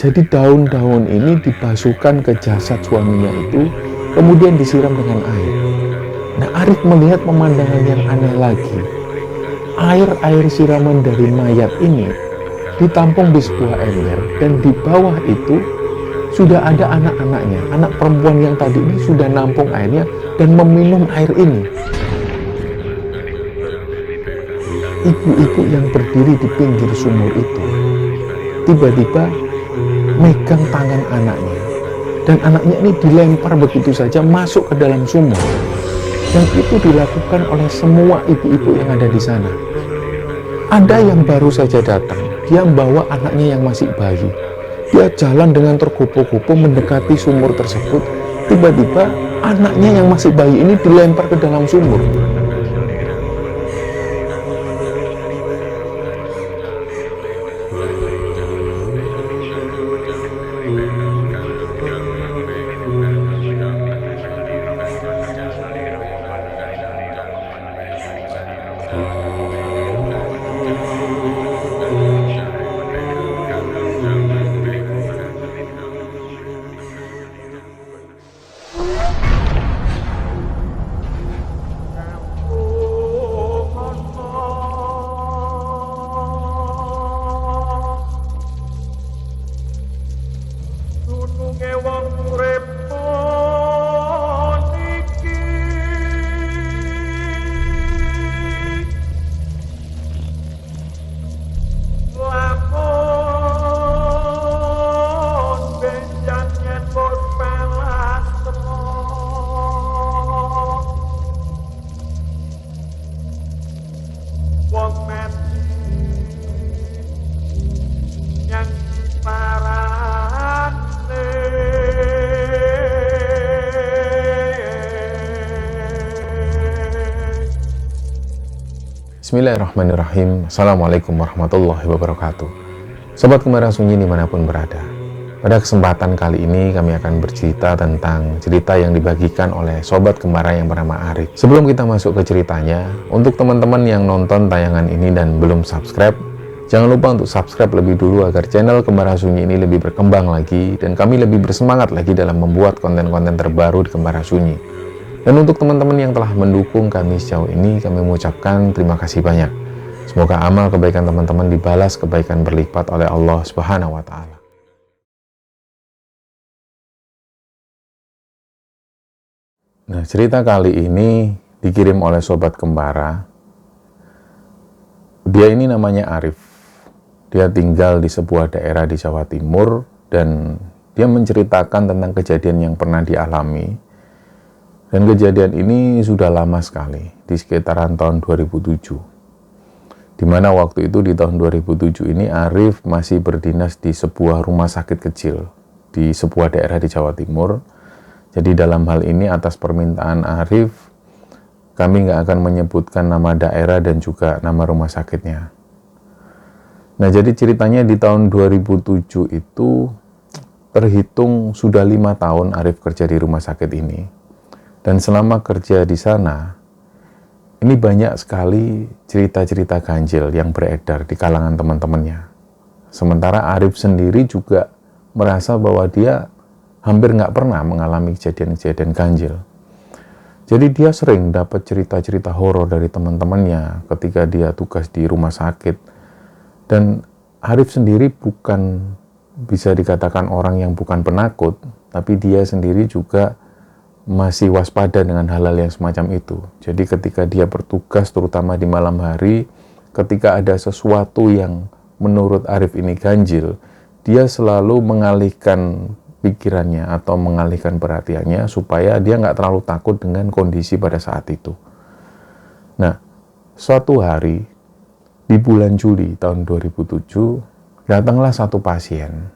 Jadi daun-daun ini dibasuhkan ke jasad suaminya itu, kemudian disiram dengan air. Nah, Arif melihat pemandangan yang aneh lagi. Air siraman dari mayat ini ditampung di sebuah ember, dan di bawah itu sudah ada anak-anaknya. Anak perempuan yang tadi ini sudah nampung airnya dan meminum air ini. Ibu-ibu yang berdiri di pinggir sumur itu tiba-tiba megang tangan anaknya, dan anaknya ini dilempar begitu saja masuk ke dalam sumur. Dan itu dilakukan oleh semua ibu-ibu yang ada di sana. Ada yang baru saja datang, dia membawa anaknya yang masih bayi. Dia jalan dengan tergopoh-gopoh mendekati sumur tersebut. Tiba-tiba anaknya yang masih bayi ini dilempar ke dalam sumur. Bismillahirrahmanirrahim. Assalamualaikum warahmatullahi wabarakatuh. Sobat Kemara Sunyi dimanapun berada, pada kesempatan kali ini kami akan bercerita tentang cerita yang dibagikan oleh Sobat Kemara yang bernama Arif. Sebelum kita masuk ke ceritanya, untuk teman-teman yang nonton tayangan ini dan belum subscribe, jangan lupa untuk subscribe lebih dulu agar channel Kemara Sunyi ini lebih berkembang lagi dan kami lebih bersemangat lagi dalam membuat konten-konten terbaru di Kemara Sunyi. Dan untuk teman-teman yang telah mendukung kami sejauh ini, kami mengucapkan terima kasih banyak. Semoga amal kebaikan teman-teman dibalas kebaikan berlipat oleh Allah Subhanahu wa Ta'ala. Nah, cerita kali ini dikirim oleh Sobat Kembara. Dia ini namanya Arif. Dia tinggal di sebuah daerah di Jawa Timur dan dia menceritakan tentang kejadian yang pernah dialami. Dan kejadian ini sudah lama sekali, di sekitaran tahun 2007. Di mana waktu itu di tahun 2007 ini Arif masih berdinas di sebuah rumah sakit kecil di sebuah daerah di Jawa Timur. Jadi dalam hal ini atas permintaan Arif, kami nggak akan menyebutkan nama daerah dan juga nama rumah sakitnya. Nah, jadi ceritanya di tahun 2007 itu terhitung sudah 5 tahun Arif kerja di rumah sakit ini. Dan selama kerja di sana, ini banyak sekali cerita-cerita ganjil yang beredar di kalangan teman-temannya. Sementara Arif sendiri juga merasa bahwa dia hampir nggak pernah mengalami kejadian-kejadian ganjil. Jadi dia sering dapat cerita-cerita horor dari teman-temannya ketika dia tugas di rumah sakit. Dan Arif sendiri bukan bisa dikatakan orang yang bukan penakut, tapi dia sendiri juga masih waspada dengan hal-hal yang semacam itu. Jadi ketika dia bertugas terutama di malam hari, ketika ada sesuatu yang menurut Arif ini ganjil, dia selalu mengalihkan pikirannya atau mengalihkan perhatiannya supaya dia nggak terlalu takut dengan kondisi pada saat itu. Nah, suatu hari di bulan Juli tahun 2007, datanglah satu pasien.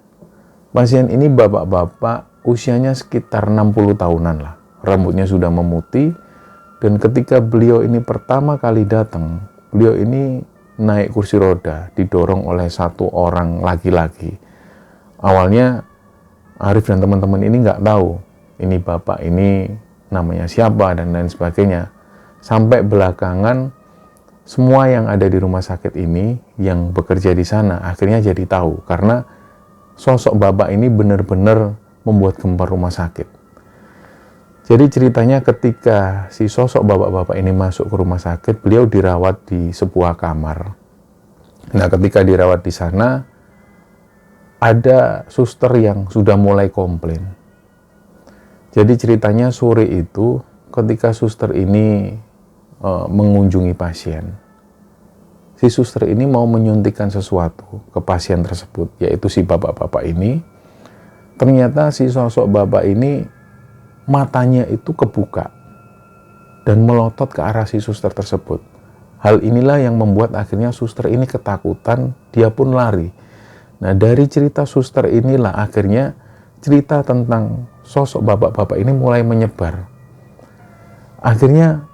Pasien ini bapak-bapak usianya sekitar 60 tahunan lah. Rambutnya sudah memutih, dan ketika beliau ini pertama kali datang, beliau ini naik kursi roda, didorong oleh satu orang laki-laki. Awalnya Arif dan teman-teman ini nggak tahu ini bapak ini namanya siapa dan lain sebagainya. Sampai belakangan semua yang ada di rumah sakit ini yang bekerja di sana akhirnya jadi tahu, karena sosok bapak ini benar-benar membuat gempar rumah sakit. Jadi ceritanya ketika si sosok bapak-bapak ini masuk ke rumah sakit, beliau dirawat di sebuah kamar. Nah, ketika dirawat di sana, ada suster yang sudah mulai komplain. Jadi ceritanya sore itu, ketika suster ini mengunjungi pasien, si suster ini mau menyuntikkan sesuatu ke pasien tersebut, yaitu si bapak-bapak ini. Ternyata si sosok bapak ini matanya itu kebuka dan melotot ke arah si suster tersebut. Hal inilah yang membuat akhirnya suster ini ketakutan, dia pun lari. Nah, dari cerita suster inilah akhirnya cerita tentang sosok bapak-bapak ini mulai menyebar. Akhirnya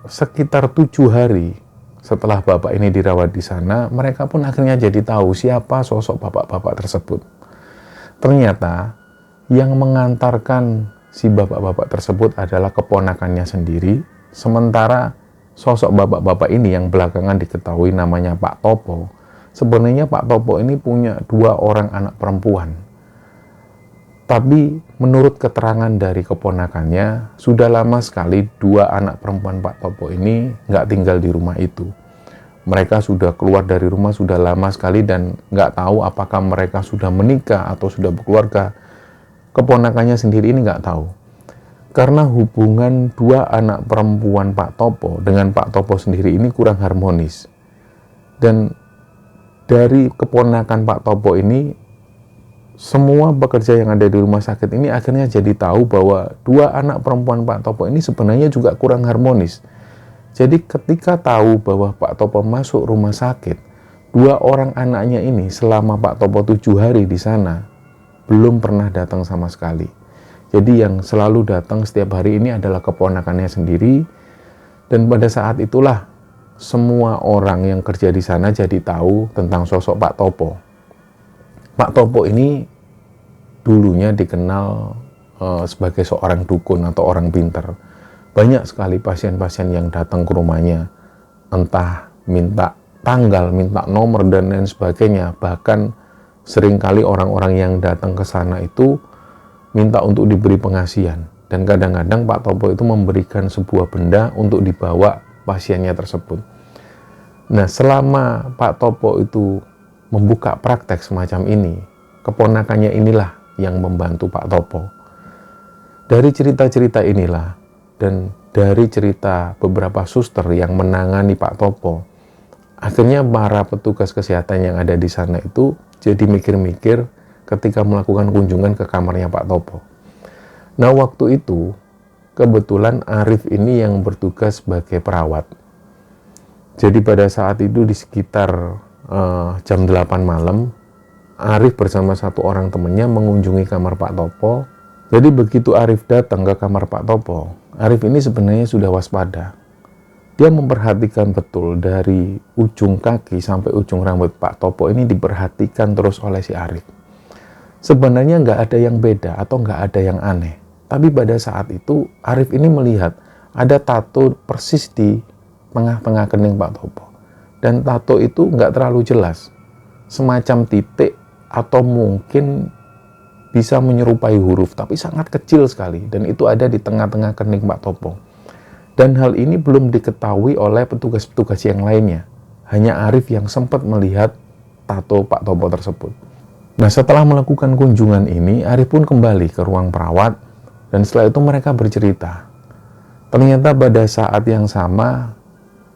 sekitar 7 hari setelah bapak ini dirawat di sana, mereka pun akhirnya jadi tahu siapa sosok bapak-bapak tersebut. Ternyata yang mengantarkan si bapak-bapak tersebut adalah keponakannya sendiri, sementara sosok bapak-bapak ini yang belakangan diketahui namanya Pak Topo. Sebenarnya Pak Topo ini punya 2 orang anak perempuan. Tapi menurut keterangan dari keponakannya, sudah lama sekali 2 anak perempuan Pak Topo ini nggak tinggal di rumah itu. Mereka sudah keluar dari rumah sudah lama sekali dan nggak tahu apakah mereka sudah menikah atau sudah berkeluarga. Keponakannya sendiri ini nggak tahu. Karena hubungan 2 anak perempuan Pak Topo dengan Pak Topo sendiri ini kurang harmonis. Dan dari keponakan Pak Topo ini, semua pekerja yang ada di rumah sakit ini akhirnya jadi tahu bahwa 2 anak perempuan Pak Topo ini sebenarnya juga kurang harmonis. Jadi ketika tahu bahwa Pak Topo masuk rumah sakit, 2 orang anaknya ini selama Pak Topo 7 hari di sana, belum pernah datang sama sekali. Jadi yang selalu datang setiap hari ini adalah keponakannya sendiri. Dan pada saat itulah semua orang yang kerja di sana jadi tahu tentang sosok Pak Topo. Pak Topo ini dulunya dikenal sebagai seorang dukun atau orang pintar. Banyak sekali pasien-pasien yang datang ke rumahnya, entah minta tanggal, minta nomor, dan lain sebagainya. Bahkan seringkali orang-orang yang datang ke sana itu minta untuk diberi pengasihan. Dan kadang-kadang Pak Topo itu memberikan sebuah benda untuk dibawa pasiennya tersebut. Nah, selama Pak Topo itu membuka praktek semacam ini, keponakannya inilah yang membantu Pak Topo. Dari cerita-cerita inilah, dan dari cerita beberapa suster yang menangani Pak Topo, akhirnya para petugas kesehatan yang ada di sana itu jadi mikir-mikir ketika melakukan kunjungan ke kamarnya Pak Topo. Nah, waktu itu kebetulan Arif ini yang bertugas sebagai perawat. Jadi pada saat itu di sekitar jam 8 malam, Arif bersama 1 orang temannya mengunjungi kamar Pak Topo. Jadi begitu Arif datang ke kamar Pak Topo, Arif ini sebenarnya sudah waspada. Dia memperhatikan betul dari ujung kaki sampai ujung rambut Pak Topo ini diperhatikan terus oleh si Arif. Sebenarnya nggak ada yang beda atau nggak ada yang aneh. Tapi pada saat itu Arif ini melihat ada tato persis di tengah-tengah kening Pak Topo. Dan tato itu nggak terlalu jelas. Semacam titik atau mungkin bisa menyerupai huruf, tapi sangat kecil sekali. Dan itu ada di tengah-tengah kening Pak Topo. Dan hal ini belum diketahui oleh petugas-petugas yang lainnya. Hanya Arif yang sempat melihat tato Pak Topo tersebut. Nah, setelah melakukan kunjungan ini, Arif pun kembali ke ruang perawat. Dan setelah itu mereka bercerita. Ternyata pada saat yang sama,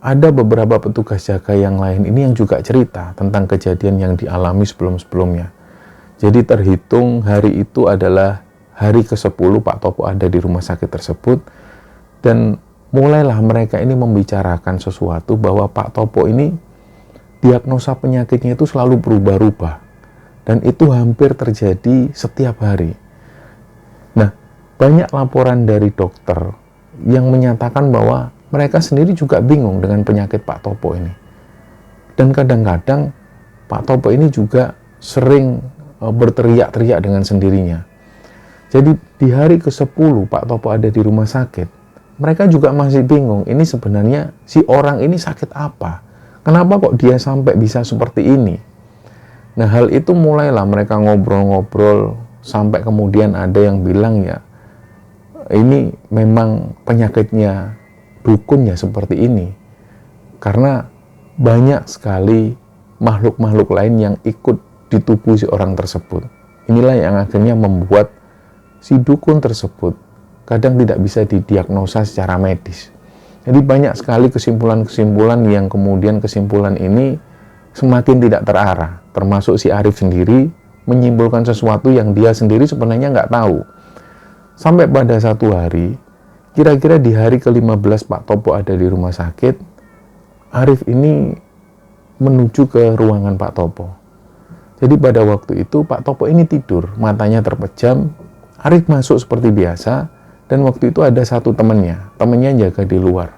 ada beberapa petugas jaga yang lain ini yang juga cerita tentang kejadian yang dialami sebelum-sebelumnya. Jadi terhitung hari itu adalah hari ke-10 Pak Topo ada di rumah sakit tersebut. Dan mulailah mereka ini membicarakan sesuatu bahwa Pak Topo ini diagnosa penyakitnya itu selalu berubah-ubah. Dan itu hampir terjadi setiap hari. Nah, banyak laporan dari dokter yang menyatakan bahwa mereka sendiri juga bingung dengan penyakit Pak Topo ini. Dan kadang-kadang Pak Topo ini juga sering berteriak-teriak dengan sendirinya. Jadi di hari ke-10 Pak Topo ada di rumah sakit, mereka juga masih bingung, ini sebenarnya si orang ini sakit apa? Kenapa kok dia sampai bisa seperti ini? Nah, hal itu mulailah mereka ngobrol-ngobrol sampai kemudian ada yang bilang, ya ini memang penyakitnya dukun ya seperti ini. Karena banyak sekali makhluk-makhluk lain yang ikut di tubuh si orang tersebut. Inilah yang akhirnya membuat si dukun tersebut kadang tidak bisa didiagnosa secara medis. Jadi banyak sekali kesimpulan-kesimpulan yang kemudian kesimpulan ini semakin tidak terarah. Termasuk si Arif sendiri menyimpulkan sesuatu yang dia sendiri sebenarnya nggak tahu. Sampai pada satu hari, kira-kira di hari ke-15 Pak Topo ada di rumah sakit, Arif ini menuju ke ruangan Pak Topo. Jadi pada waktu itu Pak Topo ini tidur, matanya terpejam. Arif masuk seperti biasa, dan waktu itu ada satu temannya jaga di luar.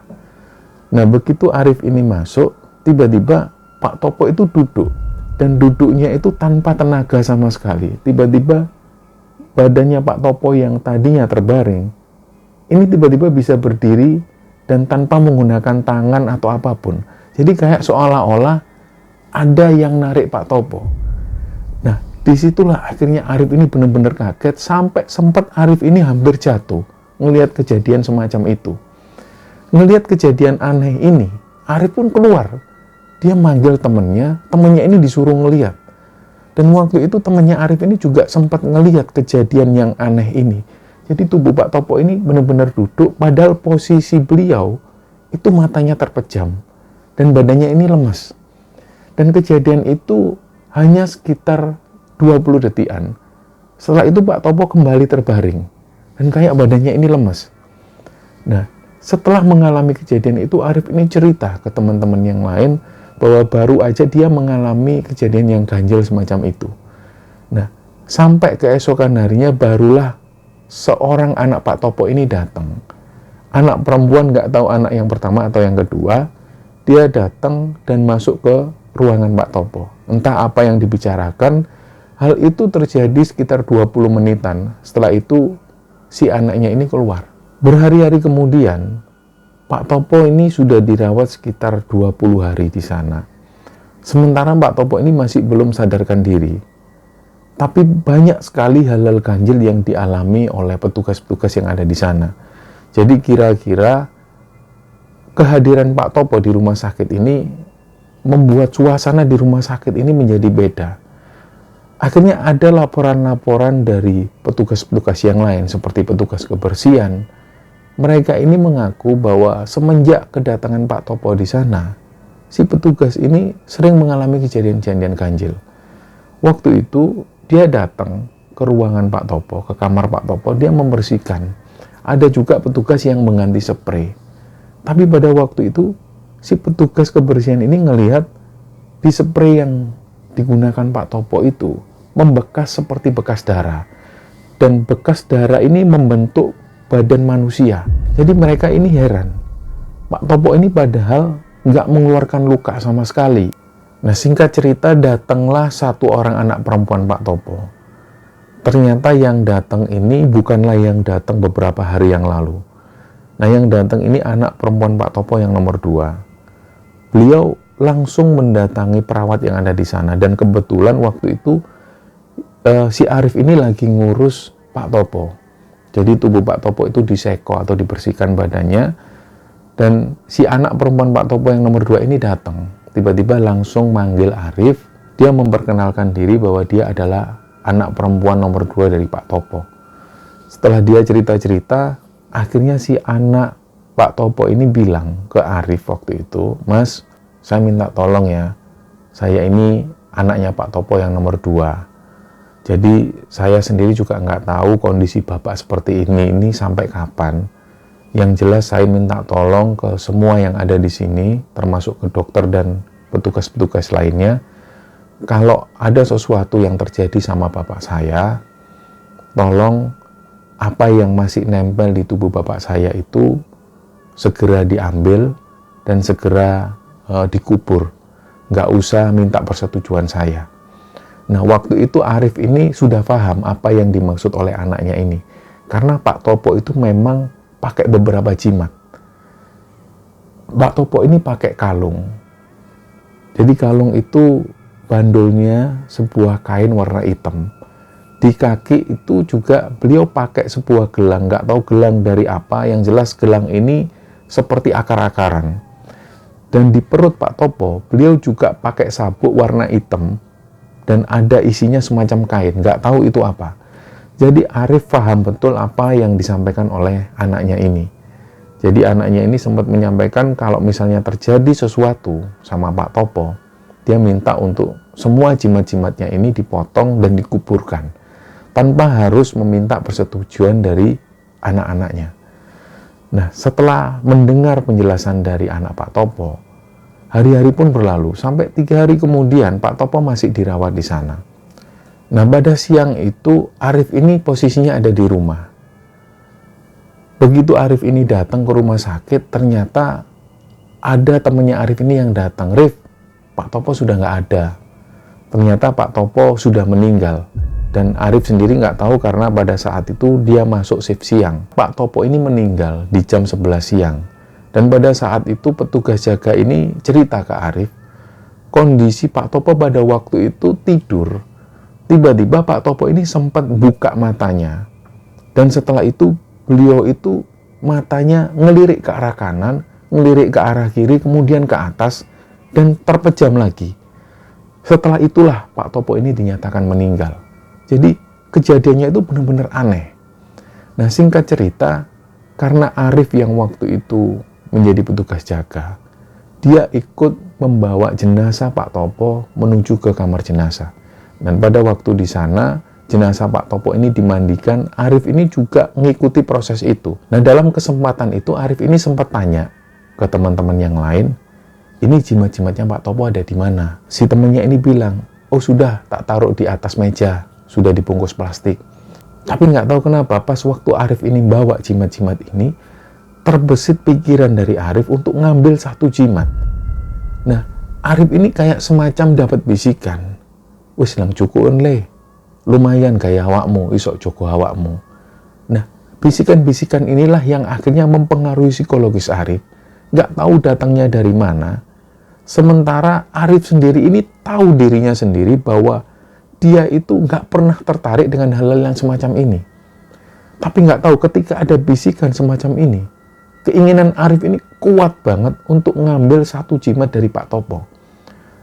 Nah, begitu Arif ini masuk, tiba-tiba Pak Topo itu duduk, dan duduknya itu tanpa tenaga sama sekali. Tiba-tiba badannya Pak Topo yang tadinya terbaring, ini tiba-tiba bisa berdiri dan tanpa menggunakan tangan atau apapun. Jadi kayak seolah-olah ada yang narik Pak Topo. Nah, disitulah akhirnya Arif ini benar-benar kaget, sampai sempat Arif ini hampir jatuh ngelihat kejadian semacam itu. Ngelihat kejadian aneh ini, Arif pun keluar. Dia manggil temannya ini disuruh ngelihat. Dan waktu itu temannya Arif ini juga sempat ngelihat kejadian yang aneh ini. Jadi tubuh Pak Topo ini benar-benar duduk, padahal posisi beliau itu matanya terpejam dan badannya ini lemas. Dan kejadian itu hanya sekitar 20 detikan. Setelah itu Pak Topo kembali terbaring dan kayak badannya ini lemas. Nah, setelah mengalami kejadian itu, Arif ini cerita ke teman-teman yang lain bahwa baru aja dia mengalami kejadian yang ganjil semacam itu. Nah, sampai keesokan harinya barulah seorang anak Pak Topo ini datang. Anak perempuan, nggak tahu anak yang pertama atau yang kedua, dia datang dan masuk ke ruangan Pak Topo. Entah apa yang dibicarakan, hal itu terjadi sekitar 20 menitan. Setelah itu, si anaknya ini keluar. Berhari-hari kemudian, Pak Topo ini sudah dirawat sekitar 20 hari di sana. Sementara Pak Topo ini masih belum sadarkan diri. Tapi banyak sekali hal-hal ganjil yang dialami oleh petugas-petugas yang ada di sana. Jadi kira-kira kehadiran Pak Topo di rumah sakit ini membuat suasana di rumah sakit ini menjadi beda. Akhirnya ada laporan-laporan dari petugas-petugas yang lain seperti petugas kebersihan. Mereka ini mengaku bahwa semenjak kedatangan Pak Topo di sana, si petugas ini sering mengalami kejadian-kejadian ganjil. Waktu itu dia datang ke ruangan Pak Topo, ke kamar Pak Topo, dia membersihkan. Ada juga petugas yang mengganti spray. Tapi pada waktu itu, si petugas kebersihan ini ngelihat di spray yang digunakan Pak Topo itu membekas seperti bekas darah. Dan bekas darah ini membentuk badan manusia. Jadi mereka ini heran. Pak Topo ini padahal nggak mengeluarkan luka sama sekali. Nah, singkat cerita, datanglah satu orang anak perempuan Pak Topo. Ternyata yang datang ini bukanlah yang datang beberapa hari yang lalu. Nah, yang datang ini anak perempuan Pak Topo yang nomor 2. Beliau langsung mendatangi perawat yang ada di sana. Dan kebetulan waktu itu si Arif ini lagi ngurus Pak Topo. Jadi tubuh Pak Topo itu diseko atau dibersihkan badannya. Dan si anak perempuan Pak Topo yang nomor 2 ini datang. Tiba-tiba langsung manggil Arif. Dia memperkenalkan diri bahwa dia adalah anak perempuan nomor 2 dari Pak Topo. Setelah dia cerita-cerita, akhirnya si anak Pak Topo ini bilang ke Arif waktu itu, "Mas, saya minta tolong ya. Saya ini anaknya Pak Topo yang nomor 2. Jadi saya sendiri juga nggak tahu kondisi Bapak seperti ini sampai kapan. Yang jelas saya minta tolong ke semua yang ada di sini, termasuk ke dokter dan petugas-petugas lainnya. Kalau ada sesuatu yang terjadi sama Bapak saya, tolong apa yang masih nempel di tubuh Bapak saya itu segera diambil dan segera dikubur. Nggak usah minta persetujuan saya." Nah, waktu itu Arif ini sudah paham apa yang dimaksud oleh anaknya ini. Karena Pak Topo itu memang pakai beberapa jimat. Pak Topo ini pakai kalung. Jadi kalung itu bandulnya sebuah kain warna hitam. Di kaki itu juga beliau pakai sebuah gelang, nggak tahu gelang dari apa, yang jelas gelang ini seperti akar-akaran. Dan di perut Pak Topo, beliau juga pakai sabuk warna hitam, dan ada isinya semacam kain, nggak tahu itu apa. Jadi Arif paham betul apa yang disampaikan oleh anaknya ini. Jadi anaknya ini sempat menyampaikan kalau misalnya terjadi sesuatu sama Pak Topo, dia minta untuk semua jimat-jimatnya ini dipotong dan dikuburkan, tanpa harus meminta persetujuan dari anak-anaknya. Nah, setelah mendengar penjelasan dari anak Pak Topo, hari-hari pun berlalu, sampai 3 hari kemudian Pak Topo masih dirawat di sana. Nah, pada siang itu Arif ini posisinya ada di rumah. Begitu Arif ini datang ke rumah sakit, ternyata ada temannya Arif ini yang datang. Rif, Pak Topo sudah nggak ada. Ternyata Pak Topo sudah meninggal. Dan Arif sendiri nggak tahu karena pada saat itu dia masuk shift siang. Pak Topo ini meninggal di jam 11 siang. Dan pada saat itu petugas jaga ini cerita ke Arif, kondisi Pak Topo pada waktu itu tidur. Tiba-tiba Pak Topo ini sempat buka matanya. Dan setelah itu beliau itu matanya ngelirik ke arah kanan, ngelirik ke arah kiri, kemudian ke atas, dan terpejam lagi. Setelah itulah Pak Topo ini dinyatakan meninggal. Jadi kejadiannya itu benar-benar aneh. Nah, singkat cerita, karena Arif yang waktu itu menjadi petugas jaga, dia ikut membawa jenazah Pak Topo menuju ke kamar jenazah. Dan pada waktu di sana, jenazah Pak Topo ini dimandikan, Arif ini juga mengikuti proses itu. Nah, dalam kesempatan itu Arif ini sempat tanya ke teman-teman yang lain, ini jimat-jimatnya Pak Topo ada di mana? Si temannya ini bilang, oh sudah, tak taruh di atas meja, sudah dibungkus plastik. Tapi nggak tahu kenapa pas waktu Arif ini bawa jimat-jimat ini, terbesit pikiran dari Arif untuk ngambil satu jimat. Nah, Arif ini kayak semacam dapat bisikan, wis lang cukuun le, lumayan gaya awakmu, isok joko awakmu. Nah, bisikan-bisikan inilah yang akhirnya mempengaruhi psikologis Arif. Nggak tahu datangnya dari mana. Sementara Arif sendiri ini tahu dirinya sendiri bahwa dia itu nggak pernah tertarik dengan hal-hal yang semacam ini. Tapi nggak tahu ketika ada bisikan semacam ini, keinginan Arif ini kuat banget untuk ngambil satu jimat dari Pak Topo.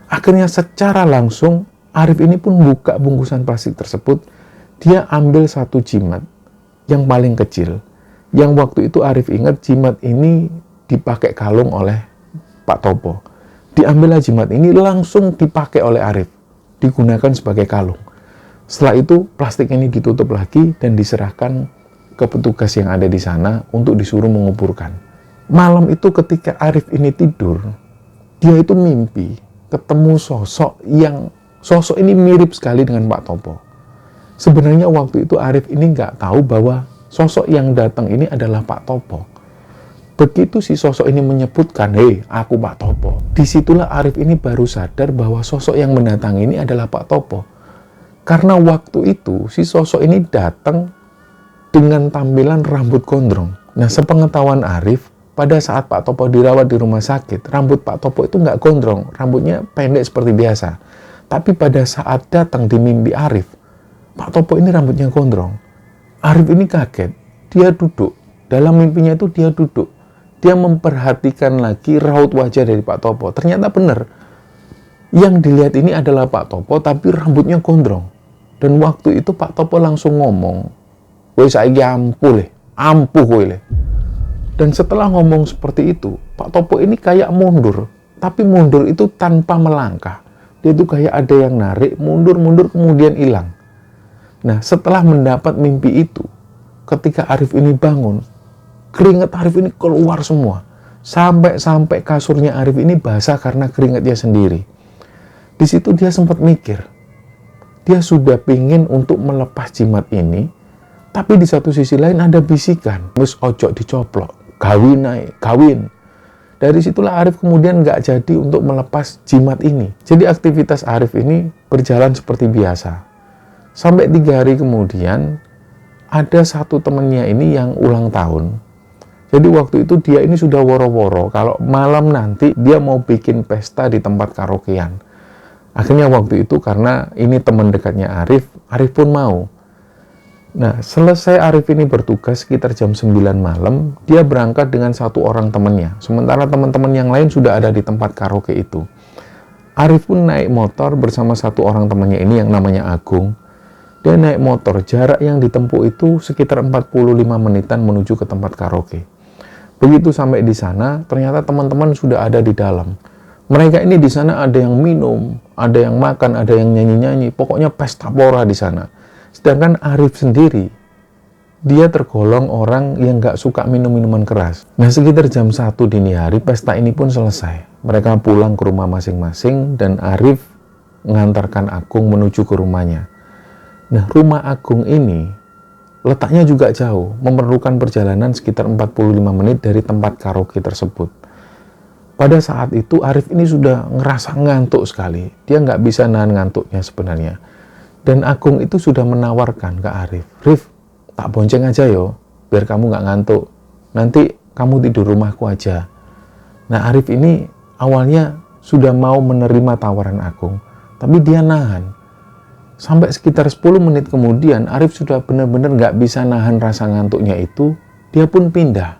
Akhirnya secara langsung Arif ini pun buka bungkusan plastik tersebut. Dia ambil satu jimat yang paling kecil. Yang waktu itu Arif ingat jimat ini dipakai kalung oleh Pak Topo. Diambillah jimat ini langsung dipakai oleh Arif. Digunakan sebagai kalung. Setelah itu plastik ini ditutup lagi dan diserahkan ke petugas yang ada di sana untuk disuruh menguburkan. Malam itu ketika Arif ini tidur, dia itu mimpi ketemu sosok ini mirip sekali dengan Pak Topo. Sebenarnya waktu itu Arif ini nggak tahu bahwa sosok yang datang ini adalah Pak Topo. Begitu si sosok ini menyebutkan, hei, aku Pak Topo. Disitulah Arif ini baru sadar bahwa sosok yang mendatangi ini adalah Pak Topo. Karena waktu itu si sosok ini datang dengan tampilan rambut gondrong. Nah, sepengetahuan Arif, pada saat Pak Topo dirawat di rumah sakit, rambut Pak Topo itu nggak gondrong, rambutnya pendek seperti biasa. Tapi pada saat datang di mimpi Arif, Pak Topo ini rambutnya gondrong. Arif ini kaget, dia duduk. Dalam mimpinya itu dia duduk. Dia memperhatikan lagi raut wajah dari Pak Topo. Ternyata benar. Yang dilihat ini adalah Pak Topo, tapi rambutnya gondrong. Dan waktu itu Pak Topo langsung ngomong, "Woi saiki ampuh kowe le." Dan setelah ngomong seperti itu, Pak Topo ini kayak mundur. Tapi mundur itu tanpa melangkah. Dia itu kayak ada yang narik, mundur, kemudian hilang. Nah, setelah mendapat mimpi itu, ketika Arif ini bangun, keringat Arif ini keluar semua. Sampai kasurnya Arif ini basah karena keringatnya sendiri. Di situ dia sempat mikir. Dia sudah pingin untuk melepas jimat ini, tapi di satu sisi lain ada bisikan. Wis ojo dicoplok, kawin. Dari situlah Arif kemudian nggak jadi untuk melepas jimat ini. Jadi aktivitas Arif ini berjalan seperti biasa. Sampai 3 hari kemudian, ada satu temennya ini yang ulang tahun. Jadi waktu itu dia ini sudah woro-woro kalau malam nanti dia mau bikin pesta di tempat karaokean. Akhirnya waktu itu karena ini teman dekatnya Arif, Arif pun mau. Nah, selesai Arif ini bertugas sekitar jam 9 malam, dia berangkat dengan satu orang temannya. Sementara teman-teman yang lain sudah ada di tempat karaoke itu. Arif pun naik motor bersama satu orang temannya ini yang namanya Agung. Dia naik motor, jarak yang ditempuh itu sekitar 45 menitan menuju ke tempat karaoke. Begitu sampai di sana, ternyata teman-teman sudah ada di dalam. Mereka ini di sana ada yang minum, ada yang makan, ada yang nyanyi-nyanyi. Pokoknya pesta pora di sana. Sedangkan Arif sendiri, dia tergolong orang yang gak suka minum-minuman keras. Nah, sekitar jam 1 dini hari, pesta ini pun selesai. Mereka pulang ke rumah masing-masing, dan Arif mengantarkan Agung menuju ke rumahnya. Nah, rumah Agung ini letaknya juga jauh, memerlukan perjalanan sekitar 45 menit dari tempat karaoke tersebut. Pada saat itu, Arif ini sudah ngerasa ngantuk sekali. Dia nggak bisa nahan ngantuknya sebenarnya. Dan Agung itu sudah menawarkan ke Arif, "Rif, tak bonceng aja yo, biar kamu nggak ngantuk. Nanti kamu tidur rumahku aja." Nah, Arif ini awalnya sudah mau menerima tawaran Agung, tapi dia nahan. Sampai sekitar 10 menit kemudian, Arif sudah benar-benar nggak bisa nahan rasa ngantuknya itu, dia pun pindah.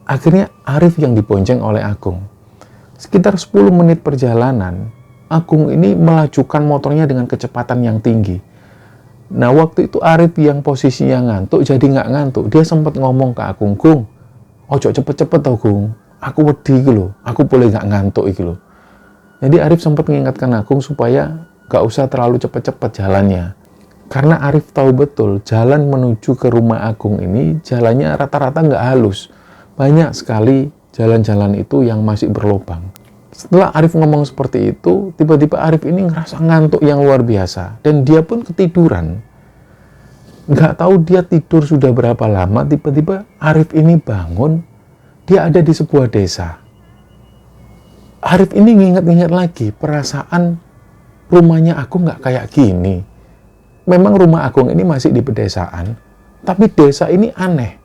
Akhirnya Arif yang dibonceng oleh Agung. Sekitar 10 menit perjalanan, Agung ini melajukan motornya dengan kecepatan yang tinggi. Nah, waktu itu Arif yang posisinya ngantuk, jadi nggak ngantuk. Dia sempat ngomong ke Agung, "Gung, ojo cepet-cepet tau Gung. Aku wedi gitu loh, aku boleh nggak ngantuk gitu loh." Jadi Arif sempat mengingatkan Agung supaya nggak usah terlalu cepet-cepet jalannya. Karena Arif tahu betul, jalan menuju ke rumah Agung ini, jalannya rata-rata nggak halus. Banyak sekali jalan-jalan itu yang masih berlubang. Setelah Arif ngomong seperti itu, tiba-tiba Arif ini ngerasa ngantuk yang luar biasa. Dan dia pun ketiduran. Nggak tahu dia tidur sudah berapa lama, tiba-tiba Arif ini bangun, dia ada di sebuah desa. Arif ini nginget-nginget lagi, perasaan rumahnya Agung nggak kayak gini. Memang rumah Agung ini masih di pedesaan, tapi desa ini aneh.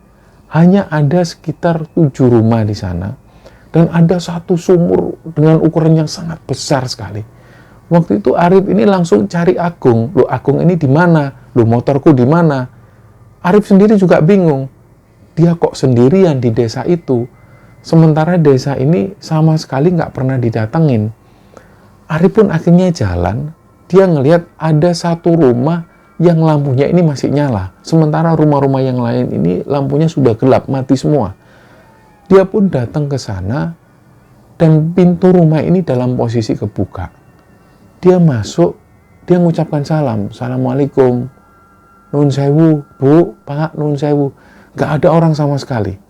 Hanya ada sekitar 7 rumah di sana, dan ada satu sumur dengan ukuran yang sangat besar sekali. Waktu itu Arif ini langsung cari Agung. "Loh, Agung ini di mana? Loh, motorku di mana?" Arif sendiri juga bingung. Dia kok sendirian di desa itu, sementara desa ini sama sekali nggak pernah didatengin. Arif pun akhirnya jalan. Dia ngelihat ada satu rumah yang lampunya ini masih nyala, sementara rumah-rumah yang lain ini lampunya sudah gelap, mati semua. Dia pun datang ke sana, dan pintu rumah ini dalam posisi kebuka. Dia masuk, dia mengucapkan salam, "Assalamualaikum, nun sewu, Bu, Pak, nun sewu." Gak ada orang sama sekali.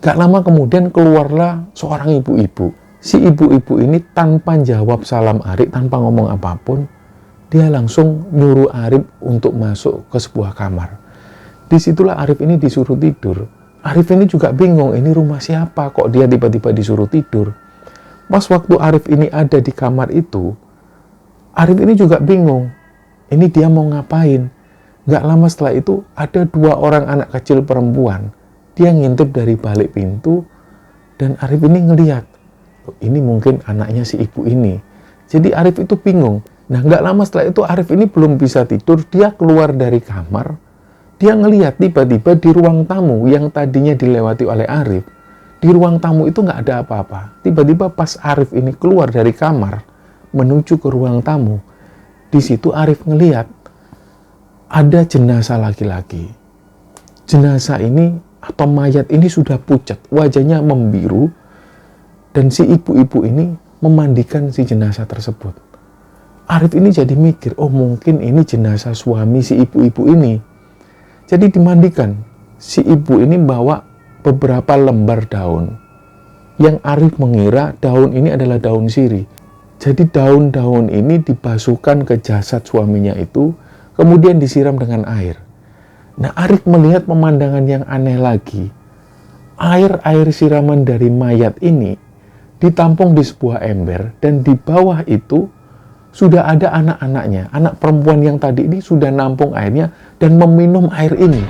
Gak lama kemudian keluarlah seorang ibu-ibu. Si ibu-ibu ini tanpa jawab salam Arif, tanpa ngomong apapun, dia langsung nyuruh Arif untuk masuk ke sebuah kamar. Disitulah Arif ini disuruh tidur. Arif ini juga bingung, ini rumah siapa kok dia tiba-tiba disuruh tidur. Pas waktu Arif ini ada di kamar itu, Arif ini juga bingung, ini dia mau ngapain. Gak lama setelah itu ada 2 orang anak kecil perempuan. Dia ngintip dari balik pintu, dan Arif ini ngelihat, ini mungkin anaknya si ibu ini. Jadi Arif itu bingung. Nah, nggak lama setelah itu Arif ini belum bisa tidur, dia keluar dari kamar, dia ngelihat tiba-tiba di ruang tamu yang tadinya dilewati oleh Arif, di ruang tamu itu nggak ada apa-apa. Tiba-tiba pas Arif ini keluar dari kamar, menuju ke ruang tamu, di situ Arif ngelihat ada jenazah laki-laki. Jenazah ini atau mayat ini sudah pucat, wajahnya membiru, dan si ibu-ibu ini memandikan si jenazah tersebut. Arif ini jadi mikir, oh mungkin ini jenazah suami si ibu-ibu ini. Jadi dimandikan. Si ibu ini bawa beberapa lembar daun. Yang Arif mengira daun ini adalah daun sirih. Jadi daun-daun ini dibasuhkan ke jasad suaminya itu, kemudian disiram dengan air. Nah, Arif melihat pemandangan yang aneh lagi. Air siraman dari mayat ini ditampung di sebuah ember, dan di bawah itu sudah ada anak-anaknya. Anak perempuan yang tadi ini sudah nampung airnya dan meminum air ini.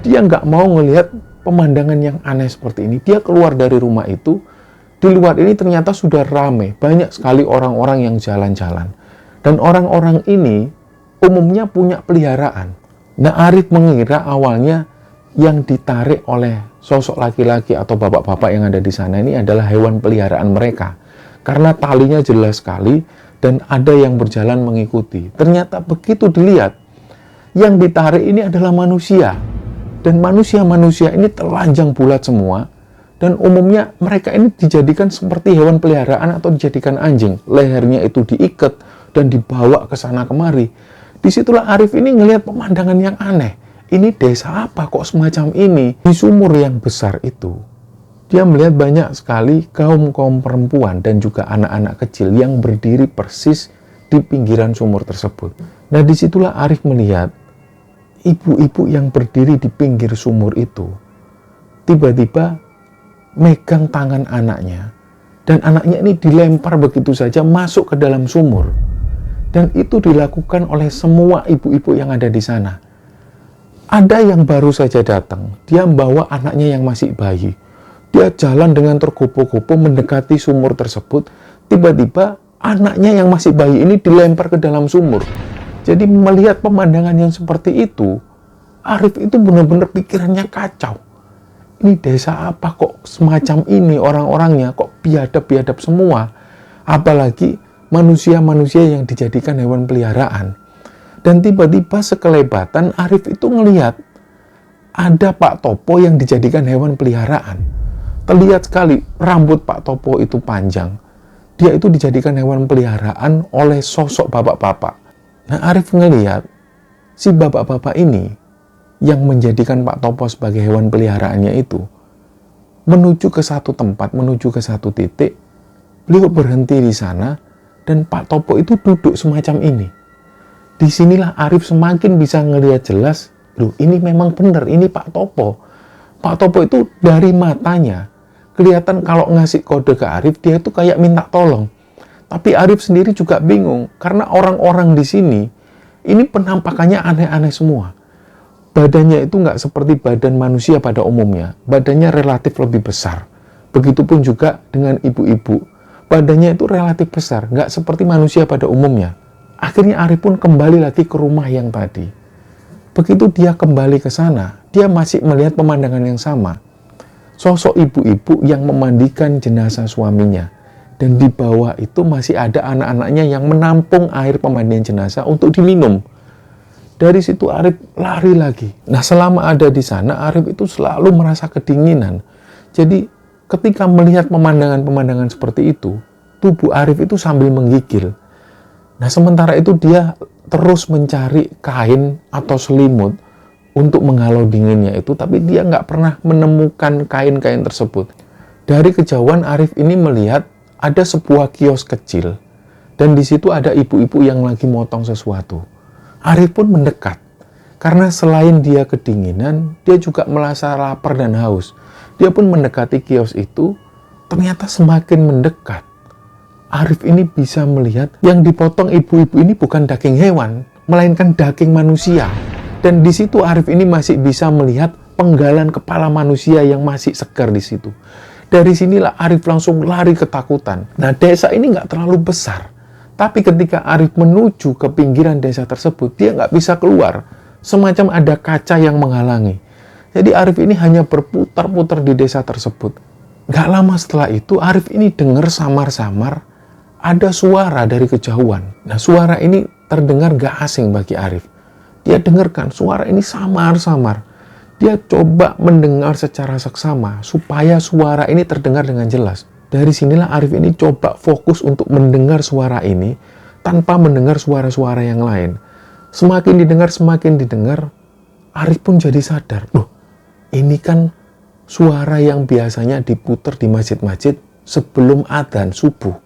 Dia nggak mau ngelihat pemandangan yang aneh seperti ini. Dia keluar dari rumah itu. Di luar ini ternyata sudah ramai. Banyak sekali orang-orang yang jalan-jalan. Dan orang-orang ini umumnya punya peliharaan. Nah, Arif mengira awalnya yang ditarik oleh sosok laki-laki atau bapak-bapak yang ada di sana ini adalah hewan peliharaan mereka. Karena talinya jelas sekali dan ada yang berjalan mengikuti. Ternyata begitu dilihat, yang ditarik ini adalah manusia. Dan manusia-manusia ini telanjang bulat semua. Dan umumnya mereka ini dijadikan seperti hewan peliharaan atau dijadikan anjing. Lehernya itu diikat dan dibawa ke sana kemari. Disitulah Arif ini ngelihat pemandangan yang aneh. Ini desa apa kok semacam ini? Di sumur yang besar itu, dia melihat banyak sekali kaum-kaum perempuan dan juga anak-anak kecil yang berdiri persis di pinggiran sumur tersebut. Nah, disitulah Arif melihat ibu-ibu yang berdiri di pinggir sumur itu tiba-tiba megang tangan anaknya, dan anaknya ini dilempar begitu saja masuk ke dalam sumur. Dan itu dilakukan oleh semua ibu-ibu yang ada di sana. Ada yang baru saja datang, dia membawa anaknya yang masih bayi. Dia jalan dengan tergopoh-gopoh mendekati sumur tersebut. Tiba-tiba anaknya yang masih bayi ini dilempar ke dalam sumur. Jadi melihat pemandangan yang seperti itu, Arif itu benar-benar pikirannya kacau. Ini desa apa kok semacam ini orang-orangnya, kok biadab-biadab semua. Apalagi manusia-manusia yang dijadikan hewan peliharaan. Dan tiba-tiba sekelebatan Arif itu ngelihat ada Pak Topo yang dijadikan hewan peliharaan. Terlihat sekali rambut Pak Topo itu panjang. Dia itu dijadikan hewan peliharaan oleh sosok bapak-bapak. Nah, Arif ngelihat si bapak-bapak ini yang menjadikan Pak Topo sebagai hewan peliharaannya itu menuju ke satu tempat, menuju ke satu titik. Beliau berhenti di sana dan Pak Topo itu duduk semacam ini. Disinilah Arif semakin bisa ngelihat jelas, loh ini memang benar, ini Pak Topo. Pak Topo itu dari matanya, kelihatan kalau ngasih kode ke Arif, dia itu kayak minta tolong. Tapi Arif sendiri juga bingung, karena orang-orang di sini, ini penampakannya aneh-aneh semua. Badannya itu nggak seperti badan manusia pada umumnya, badannya relatif lebih besar. Begitupun juga dengan ibu-ibu, badannya itu relatif besar, nggak seperti manusia pada umumnya. Akhirnya Arif pun kembali lagi ke rumah yang tadi. Begitu dia kembali ke sana, dia masih melihat pemandangan yang sama. Sosok ibu-ibu yang memandikan jenazah suaminya. Dan di bawah itu masih ada anak-anaknya yang menampung air pemandian jenazah untuk diminum. Dari situ Arif lari lagi. Nah, selama ada di sana, Arif itu selalu merasa kedinginan. Jadi, ketika melihat pemandangan-pemandangan seperti itu, tubuh Arif itu sambil menggigil. Nah, sementara itu dia terus mencari kain atau selimut untuk menghalau dinginnya itu, tapi dia nggak pernah menemukan kain-kain tersebut. Dari kejauhan Arif ini melihat ada sebuah kios kecil, dan di situ ada ibu-ibu yang lagi motong sesuatu. Arif pun mendekat, karena selain dia kedinginan, dia juga merasa lapar dan haus. Dia pun mendekati kios itu, ternyata semakin mendekat, Arif ini bisa melihat yang dipotong ibu-ibu ini bukan daging hewan, melainkan daging manusia. Dan di situ Arif ini masih bisa melihat penggalan kepala manusia yang masih segar di situ. Dari sinilah Arif langsung lari ketakutan. Nah, desa ini nggak terlalu besar. Tapi ketika Arif menuju ke pinggiran desa tersebut, dia nggak bisa keluar. Semacam ada kaca yang menghalangi. Jadi Arif ini hanya berputar-putar di desa tersebut. Nggak lama setelah itu, Arif ini dengar samar-samar ada suara dari kejauhan. Nah, suara ini terdengar gak asing bagi Arif. Dia dengarkan suara ini samar-samar. Dia coba mendengar secara seksama supaya suara ini terdengar dengan jelas. Dari sinilah Arif ini coba fokus untuk mendengar suara ini tanpa mendengar suara-suara yang lain. Semakin didengar, Arif pun jadi sadar. Loh, ini kan suara yang biasanya diputar di masjid-masjid sebelum adzan subuh.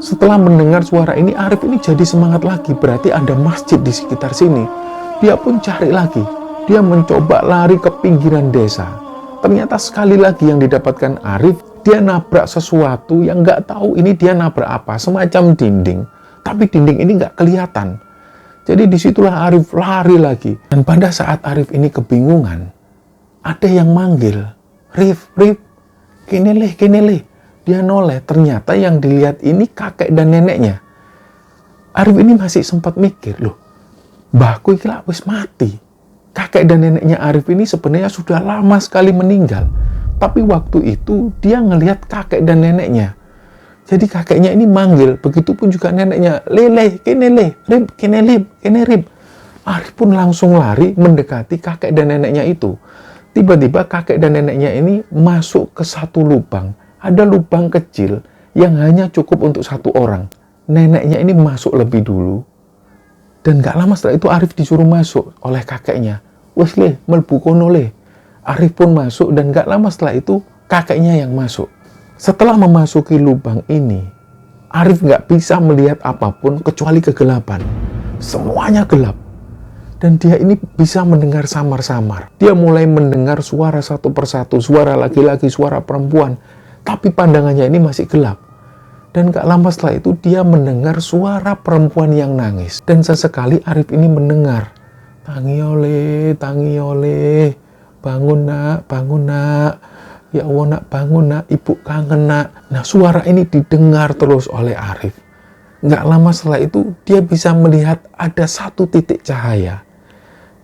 Setelah mendengar suara ini, Arif ini jadi semangat lagi. Berarti ada masjid di sekitar sini. Dia pun cari lagi. Dia mencoba lari ke pinggiran desa. Ternyata sekali lagi yang didapatkan Arif, dia nabrak sesuatu yang nggak tahu ini dia nabrak apa. Semacam dinding. Tapi dinding ini nggak kelihatan. Jadi disitulah Arif lari lagi. Dan pada saat Arif ini kebingungan, ada yang manggil, Rif, Rif, kene leh. Dia noleh, ternyata yang dilihat ini kakek dan neneknya. Arif ini masih sempat mikir, loh, mbahku iki lak wis mati. Kakek dan neneknya Arif ini sebenarnya sudah lama sekali meninggal. Tapi waktu itu dia ngelihat kakek dan neneknya. Jadi kakeknya ini manggil, begitupun juga neneknya, leleh, kene leh, Rip, kene lip, kene Rip. Arif pun langsung lari mendekati kakek dan neneknya itu. Tiba-tiba kakek dan neneknya ini masuk ke satu lubang. Ada lubang kecil yang hanya cukup untuk satu orang. Neneknya ini masuk lebih dulu. Dan gak lama setelah itu Arif disuruh masuk oleh kakeknya. Wes leh, melbu kono leh. Arif pun masuk dan gak lama setelah itu kakeknya yang masuk. Setelah memasuki lubang ini, Arif gak bisa melihat apapun kecuali kegelapan. Semuanya gelap. Dan dia ini bisa mendengar samar-samar. Dia mulai mendengar suara satu persatu, suara laki-laki, suara perempuan. Tapi pandangannya ini masih gelap. Dan gak lama setelah itu dia mendengar suara perempuan yang nangis. Dan sesekali Arif ini mendengar, tangi oleh, bangun nak, ya Allah nak, bangun nak, ibu kangen nak. Nah suara ini didengar terus oleh Arif. Gak lama setelah itu dia bisa melihat ada satu titik cahaya.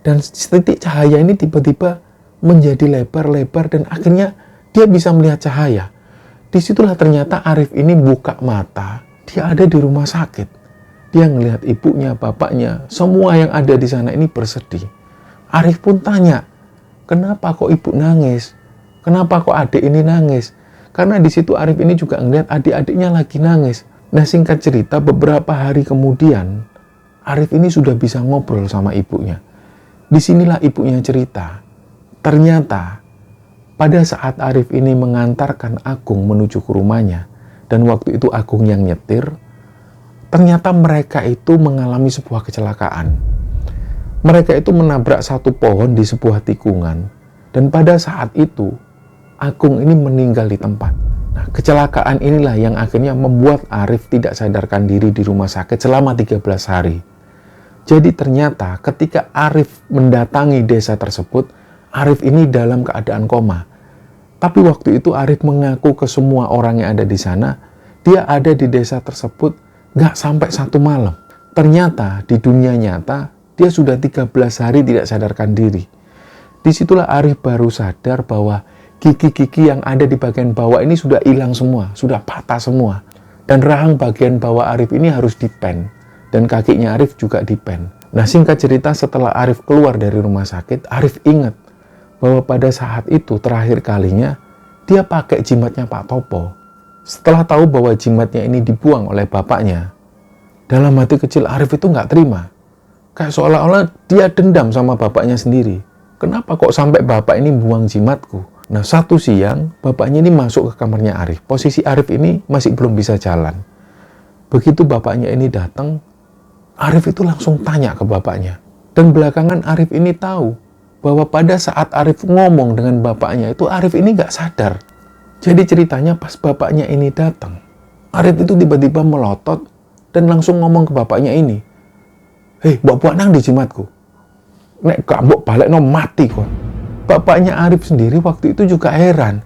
Dan titik cahaya ini tiba-tiba menjadi lebar-lebar dan akhirnya dia bisa melihat cahaya. Disitulah ternyata Arif ini buka mata, dia ada di rumah sakit. Dia ngelihat ibunya, bapaknya, semua yang ada di sana ini bersedih. Arif pun tanya, kenapa kok ibu nangis? Kenapa kok adik ini nangis? Karena di situ Arif ini juga ngelihat adik-adiknya lagi nangis. Nah singkat cerita beberapa hari kemudian, Arif ini sudah bisa ngobrol sama ibunya. Disinilah ibunya cerita, ternyata pada saat Arif ini mengantarkan Agung menuju ke rumahnya, dan waktu itu Agung yang nyetir, ternyata mereka itu mengalami sebuah kecelakaan. Mereka itu menabrak satu pohon di sebuah tikungan, dan pada saat itu Agung ini meninggal di tempat. Nah, kecelakaan inilah yang akhirnya membuat Arif tidak sadarkan diri di rumah sakit selama 13 hari. Jadi ternyata ketika Arif mendatangi desa tersebut, Arif ini dalam keadaan koma. Tapi waktu itu Arif mengaku ke semua orang yang ada di sana, dia ada di desa tersebut gak sampai 1 malam. Ternyata di dunia nyata, dia sudah 13 hari tidak sadarkan diri. Disitulah Arif baru sadar bahwa gigi-gigi yang ada di bagian bawah ini sudah hilang semua, sudah patah semua. Dan rahang bagian bawah Arif ini harus dipen. Dan kakinya Arif juga dipen. Nah singkat cerita setelah Arif keluar dari rumah sakit, Arif ingat bahwa pada saat itu terakhir kalinya dia pakai jimatnya Pak Topo. Setelah tahu bahwa jimatnya ini dibuang oleh bapaknya, dalam hati kecil Arif itu nggak terima. Kayak seolah-olah dia dendam sama bapaknya sendiri. Kenapa kok sampai bapak ini buang jimatku? Nah satu siang bapaknya ini masuk ke kamarnya Arif. Posisi Arif ini masih belum bisa jalan. Begitu bapaknya ini datang, Arif itu langsung tanya ke bapaknya. Dan belakangan Arif ini tahu bahwa pada saat Arif ngomong dengan bapaknya itu Arif ini gak sadar. Jadi ceritanya pas bapaknya ini datang, Arif itu tiba-tiba melotot dan langsung ngomong ke bapaknya ini, "Hei, mbok nang di jimatku. Nek gak mbok balekno mati kon." Bapaknya Arif sendiri waktu itu juga heran.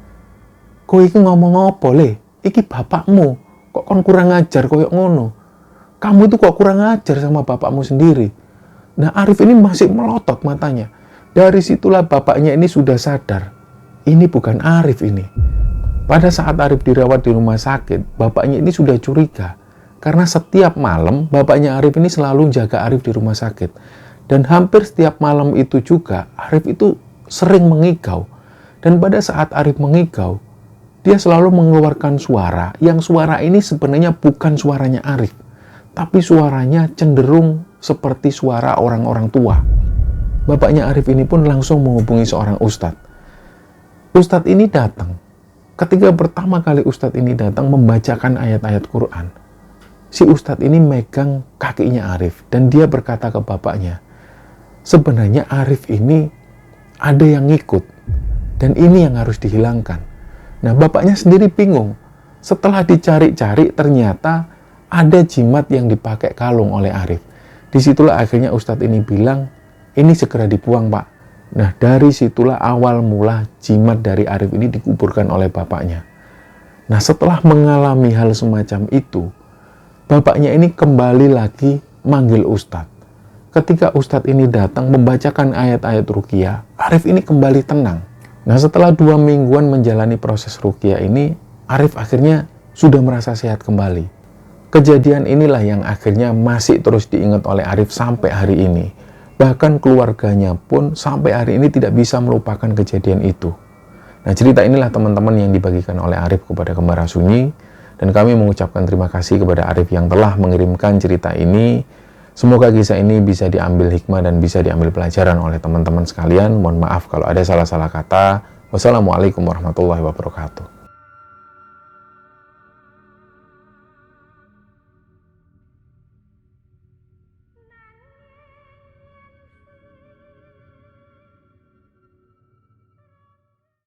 "Kowe iki ngomong apa le? Iki bapakmu. Kok kon kurang ajar koyok ngono? Kamu itu kok kurang ajar sama bapakmu sendiri." Nah Arif ini masih melotot matanya. Dari situlah bapaknya ini sudah sadar. Ini bukan Arif ini. Pada saat Arif dirawat di rumah sakit, bapaknya ini sudah curiga. Karena setiap malam bapaknya Arif ini selalu jaga Arif di rumah sakit. Dan hampir setiap malam itu juga Arif itu sering mengigau. Dan pada saat Arif mengigau, dia selalu mengeluarkan suara. Yang suara ini sebenarnya bukan suaranya Arif. Tapi suaranya cenderung seperti suara orang-orang tua. Bapaknya Arif ini pun langsung menghubungi seorang ustadz. Ustadz ini datang. Ketika pertama kali ustadz ini datang membacakan ayat-ayat Quran, si Ustadz ini megang kakinya Arif dan dia berkata ke bapaknya, sebenarnya Arif ini ada yang ngikut dan ini yang harus dihilangkan. Nah, bapaknya sendiri bingung. Setelah dicari-cari ternyata ada jimat yang dipakai kalung oleh Arif. Disitulah akhirnya Ustadz ini bilang, ini segera dibuang, Pak. Nah, dari situlah awal mula jimat dari Arif ini dikuburkan oleh bapaknya. Nah, setelah mengalami hal semacam itu, bapaknya ini kembali lagi manggil Ustadz. Ketika Ustadz ini datang membacakan ayat-ayat ruqyah, Arif ini kembali tenang. Nah, setelah 2 mingguan menjalani proses ruqyah ini, Arif akhirnya sudah merasa sehat kembali. Kejadian inilah yang akhirnya masih terus diingat oleh Arif sampai hari ini. Bahkan keluarganya pun sampai hari ini tidak bisa melupakan kejadian itu. Nah, cerita inilah teman-teman yang dibagikan oleh Arif kepada Kembara Sunyi. Dan kami mengucapkan terima kasih kepada Arif yang telah mengirimkan cerita ini. Semoga kisah ini bisa diambil hikmah dan bisa diambil pelajaran oleh teman-teman sekalian. Mohon maaf kalau ada salah-salah kata. Wassalamualaikum warahmatullahi wabarakatuh.